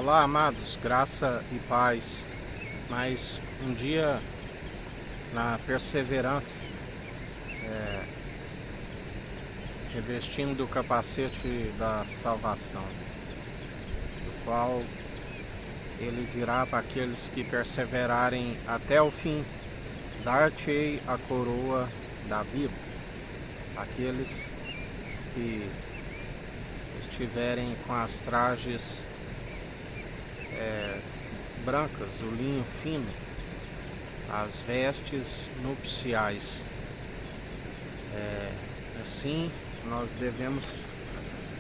Olá, amados, graça e paz. Mais um dia na perseverança, revestindo do capacete da salvação, do qual ele dirá para aqueles que perseverarem até o fim: dar-te-ei a coroa da vida. Aqueles que estiverem com as trajes brancas, o linho fino, as vestes nupciais. Assim nós devemos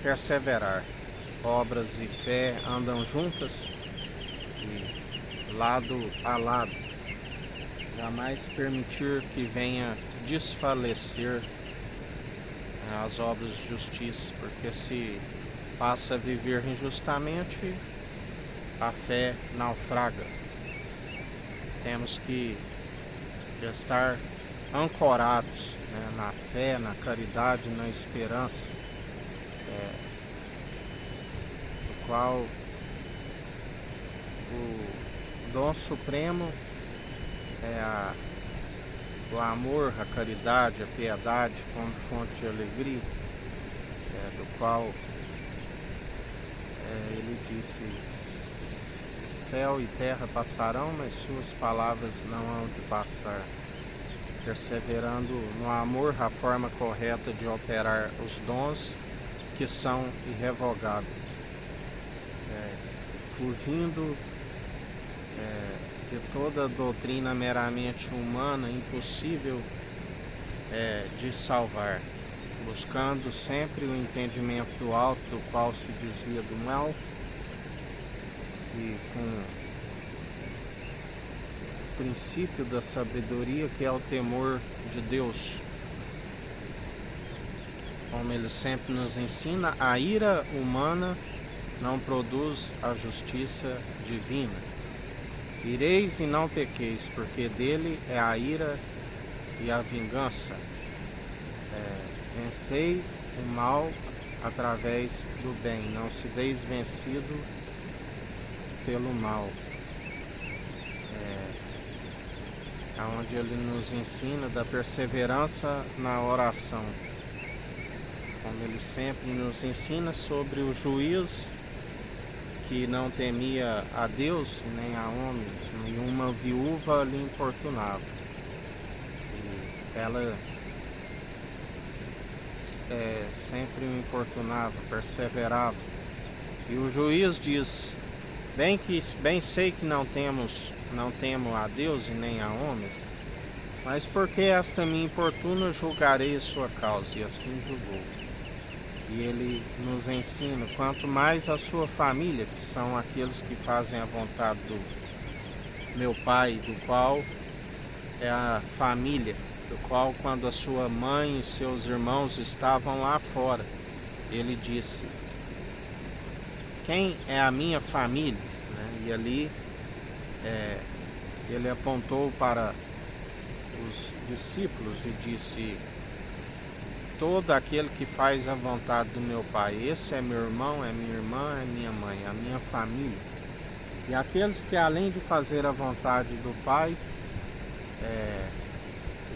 perseverar. Obras e fé andam juntas e lado a lado. Jamais permitir que venha desfalecer as obras de justiça, porque se passa a viver injustamente, a fé naufraga. Temos que estar ancorados, na fé, na caridade, na esperança, do qual o dom supremo é o amor, a caridade, a piedade como fonte de alegria, do qual ele disse: céu e terra passarão, mas suas palavras não hão de passar. Perseverando no amor, a forma correta de operar os dons que são irrevogáveis, fugindo de toda doutrina meramente humana, impossível de salvar, buscando sempre o entendimento do alto, do qual se desvia do mal, e com o princípio da sabedoria, que é o temor de Deus. Como ele sempre nos ensina, a ira humana não produz a justiça divina. Ireis e não pequeis, porque dele é a ira e a vingança. Vencei o mal através do bem, não se deis vencido pelo mal. Onde ele nos ensina da perseverança na oração, como ele sempre nos ensina sobre o juiz que não temia a Deus nem a homens, e uma viúva lhe importunava, e ela sempre o importunava, perseverava, e o juiz diz: bem sei que não temo a Deus e nem a homens, mas porque esta me importuna, julgarei a sua causa. E assim julgou. E ele nos ensina, quanto mais a sua família, que são aqueles que fazem a vontade do meu Pai, do qual é a família, do qual, quando a sua mãe e seus irmãos estavam lá fora, ele disse: quem é a minha família? E ali ele apontou para os discípulos e disse: todo aquele que faz a vontade do meu Pai, esse é meu irmão, é minha irmã, é minha mãe, a minha família. E aqueles que, além de fazer a vontade do Pai,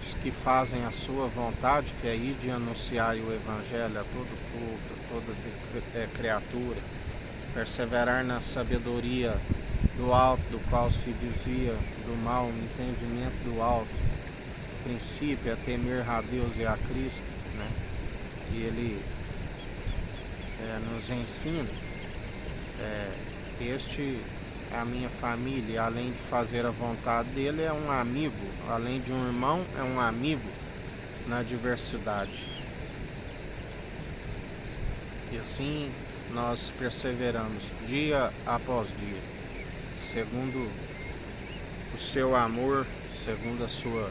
os que fazem a sua vontade, que é ir de anunciar o Evangelho a todo povo, toda criatura, perseverar na sabedoria do alto, do qual se dizia do mal, o entendimento do alto. O princípio é temer a Deus e a Cristo, E ele nos ensina, este é a minha família, além de fazer a vontade dele, é um amigo, além de um irmão, é um amigo na diversidade. E assim nós perseveramos dia após dia, segundo o seu amor, segundo a sua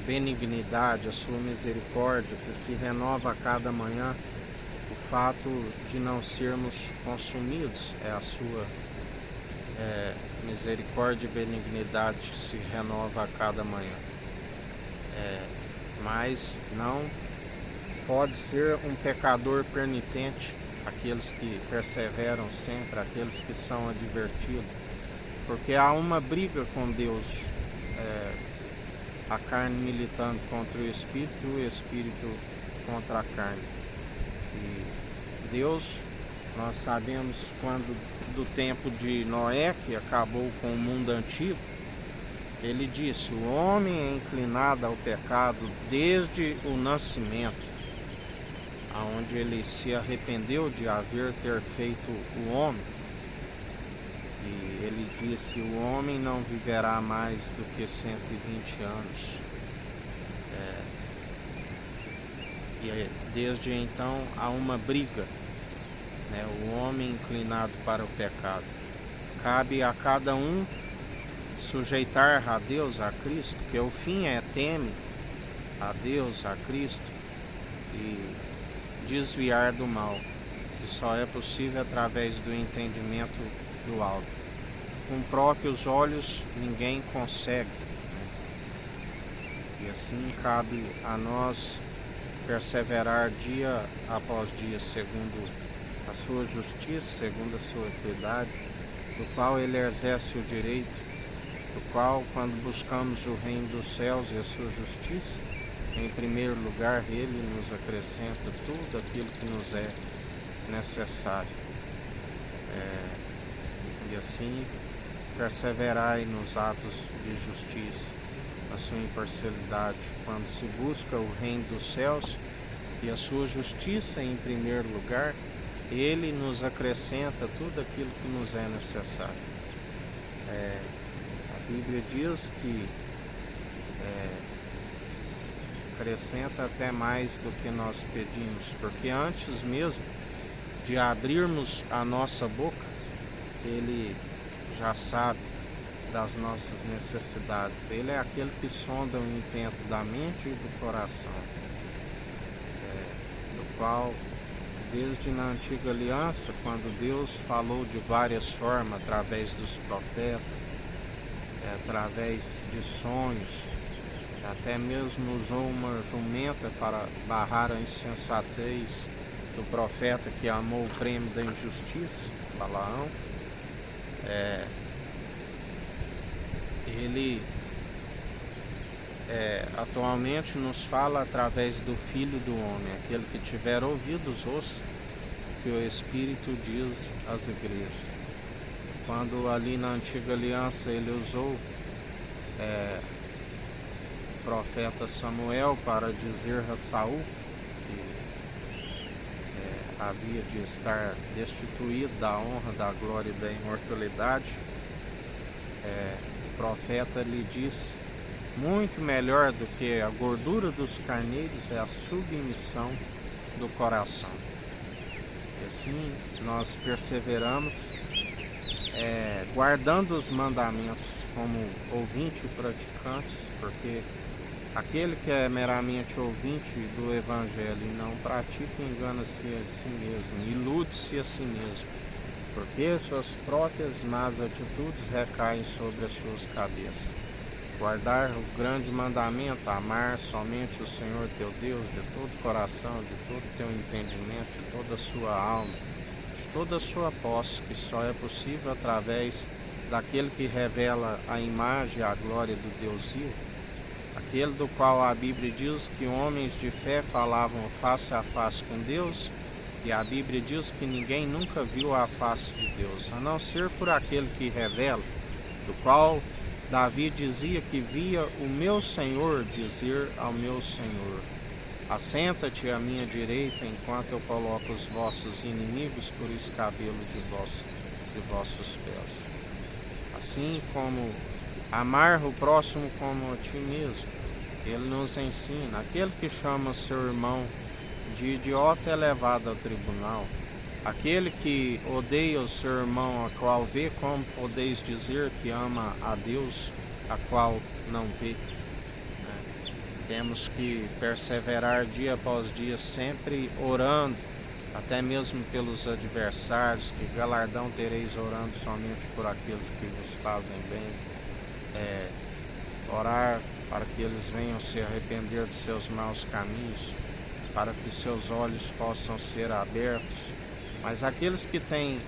benignidade, a sua misericórdia, que se renova a cada manhã. O fato de não sermos consumidos é a sua misericórdia e benignidade se renova a cada manhã. Mas não pode ser um pecador penitente aqueles que perseveram sempre, aqueles que são advertidos, porque há uma briga com Deus, a carne militando contra o Espírito contra a carne. E Deus, nós sabemos, quando do tempo de Noé, que acabou com o mundo antigo, ele disse: o homem é inclinado ao pecado desde o nascimento, aonde ele se arrependeu de ter feito o homem. E ele disse: o homem não viverá mais do que 120 anos. E desde então há uma briga, né? O homem inclinado para o pecado. Cabe a cada um sujeitar a Deus, a Cristo, que o fim é teme a Deus, a Cristo, e desviar do mal, que só é possível através do entendimento do alto. Com próprios olhos ninguém consegue, né? E assim cabe a nós perseverar dia após dia, segundo a sua justiça, segundo a sua equidade, do qual ele exerce o direito, do qual, quando buscamos o reino dos céus e a sua justiça, em primeiro lugar, ele nos acrescenta tudo aquilo que nos é necessário. E assim, perseverai nos atos de justiça, a sua imparcialidade, quando se busca o reino dos céus e a sua justiça em primeiro lugar, ele nos acrescenta tudo aquilo que nos é necessário. A Bíblia diz que acrescenta até mais do que nós pedimos, porque antes mesmo de abrirmos a nossa boca, ele já sabe das nossas necessidades. Ele é aquele que sonda o intento da mente e do coração, do qual, desde na antiga aliança, quando Deus falou de várias formas, através dos profetas, através de sonhos, até mesmo usou uma jumenta para barrar a insensatez do profeta que amou o prêmio da injustiça, Balaão. Ele atualmente nos fala através do Filho do Homem, aquele que tiver ouvidos ouça que o Espírito diz às igrejas. Quando ali na antiga aliança ele usou o profeta Samuel para dizer a Saul que havia de estar destituído da honra, da glória e da imortalidade, o profeta lhe disse: muito melhor do que a gordura dos carneiros é a submissão do coração. E assim nós perseveramos, guardando os mandamentos como ouvinte e praticantes, porque aquele que é meramente ouvinte do Evangelho e não pratica, engana-se a si mesmo, ilude-se a si mesmo, porque suas próprias más atitudes recaem sobre as suas cabeças. Guardar o grande mandamento, amar somente o Senhor teu Deus de todo o coração, de todo o teu entendimento, de toda a sua alma, de toda a sua posse, que só é possível através daquele que revela a imagem e a glória do Deus vivo, aquele do qual a Bíblia diz que homens de fé falavam face a face com Deus, e a Bíblia diz que ninguém nunca viu a face de Deus, a não ser por aquele que revela, do qual Davi dizia que via o meu Senhor dizer ao meu Senhor: assenta-te à minha direita enquanto eu coloco os vossos inimigos por escabelo de vossos pés. Assim como amar o próximo como a ti mesmo, ele nos ensina. Aquele que chama seu irmão de idiota é levado ao tribunal. Aquele que odeia o seu irmão, a qual vê, como podeis dizer que ama a Deus, a qual não vê? Temos que perseverar dia após dia, sempre orando, até mesmo pelos adversários, que galardão tereis orando somente por aqueles que vos fazem bem. Orar para que eles venham se arrepender de seus maus caminhos, para que seus olhos possam ser abertos Mas aqueles que têm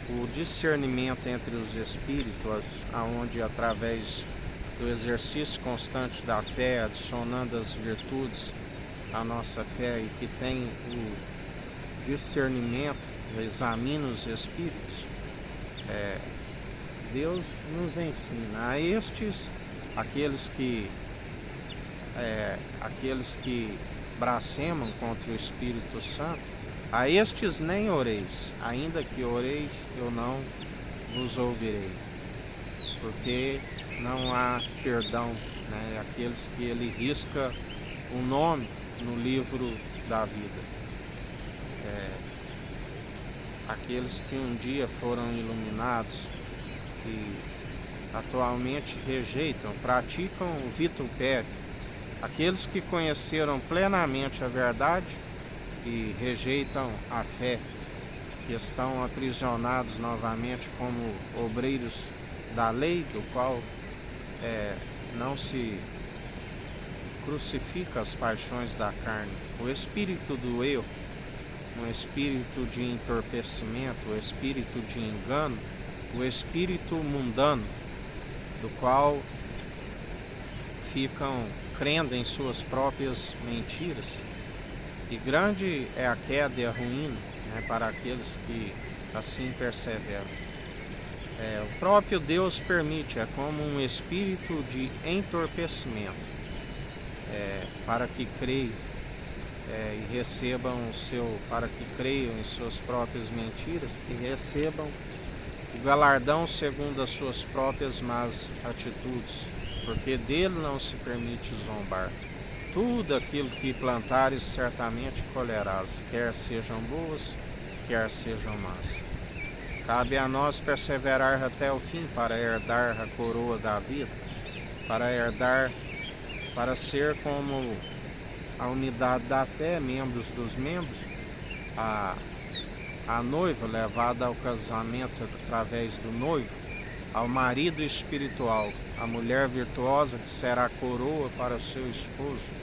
o discernimento entre os espíritos, aonde através do exercício constante da fé, adicionando as virtudes à nossa fé, e que tem o discernimento, examina os espíritos, Deus nos ensina a estes, aqueles que blasfemam contra o Espírito Santo, a estes nem oreis, ainda que oreis, eu não vos ouvirei, porque não há perdão, né? Aqueles que ele risca o nome no livro da vida, aqueles que um dia foram iluminados e atualmente rejeitam, praticam o vitupério, aqueles que conheceram plenamente a verdade e rejeitam a fé, que estão aprisionados novamente como obreiros da lei, do qual não se crucifica as paixões da carne. O espírito do eu, um espírito de entorpecimento, o espírito de engano, o espírito mundano, do qual ficam crendo em suas próprias mentiras. E grande é a queda e a ruína, né, para aqueles que assim perseveram. O próprio Deus permite, é como um espírito de entorpecimento, para que creiam e recebam para que creiam em suas próprias mentiras e recebam o galardão segundo as suas próprias más atitudes, porque dele não se permite zombar. Tudo aquilo que plantares certamente colherás, quer sejam boas, quer sejam más. Cabe a nós perseverar até o fim para herdar a coroa da vida, para ser como a unidade da fé, membros dos membros, a noiva levada ao casamento através do noivo, ao marido espiritual, a mulher virtuosa que será coroa para o seu esposo,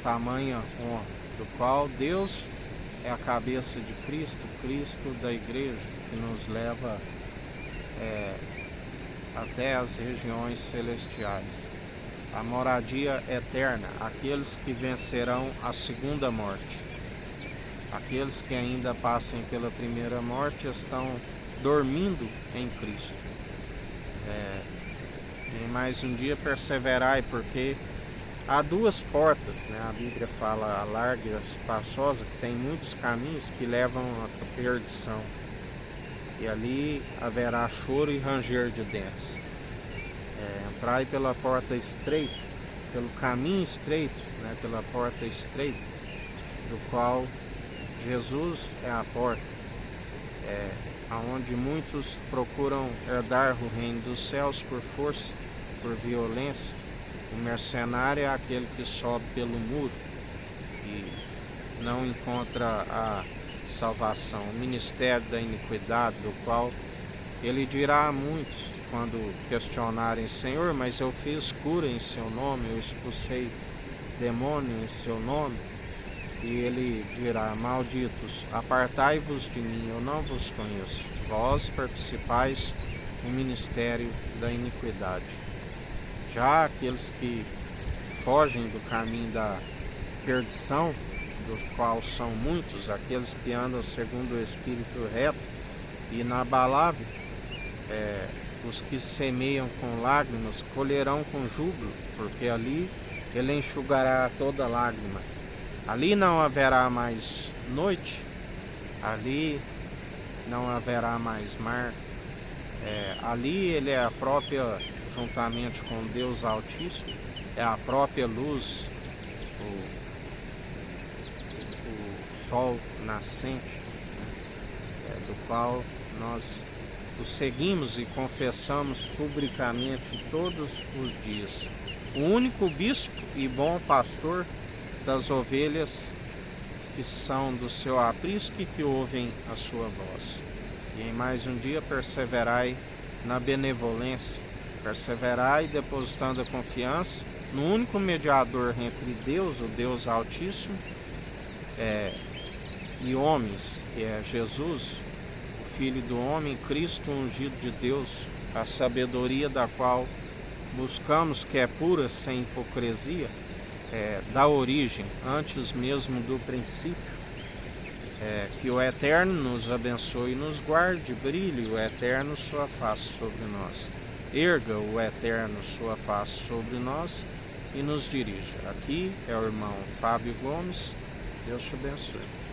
tamanha honra, do qual Deus é a cabeça de Cristo, Cristo da igreja, que nos leva até as regiões celestiais, a moradia eterna, aqueles que vencerão a segunda morte. Aqueles que ainda passem pela primeira morte estão dormindo em Cristo. E mais um dia perseverai, porque há duas portas, né? A Bíblia fala a larga e a espaçosa, que tem muitos caminhos que levam à perdição. E ali haverá choro e ranger de dentes. Entrai pela porta estreita, pelo caminho estreito, né? Pela porta estreita, do qual Jesus é a porta, aonde muitos procuram herdar o reino dos céus por força, por violência. O mercenário é aquele que sobe pelo muro e não encontra a salvação. O ministério da iniquidade, do qual ele dirá a muitos, quando questionarem: Senhor, mas eu fiz cura em seu nome, eu expulsei demônio em seu nome. E ele dirá: malditos, apartai-vos de mim, eu não vos conheço. Vós participais do ministério da iniquidade. Já aqueles que fogem do caminho da perdição, dos quais são muitos, aqueles que andam segundo o Espírito reto e inabalável, os que semeiam com lágrimas colherão com júbilo, porque ali ele enxugará toda lágrima. Ali não haverá mais noite, ali não haverá mais mar, ali ele é a própria, juntamente com Deus Altíssimo, é a própria luz, o sol nascente, né, do qual nós o seguimos e confessamos publicamente todos os dias. O único bispo e bom pastor das ovelhas que são do seu aprisco e que ouvem a sua voz. E em mais um dia perseverai na benevolência, perseverai depositando a confiança no único mediador entre Deus, o Deus Altíssimo, e homens, que é Jesus, o Filho do homem, Cristo ungido de Deus, a sabedoria da qual buscamos, que é pura, sem hipocrisia, dá origem, antes mesmo do princípio, que o Eterno nos abençoe e nos guarde, brilhe o Eterno sua face sobre nós, erga o Eterno sua face sobre nós e nos dirija. Aqui é o irmão Fábio Gomes, Deus te abençoe.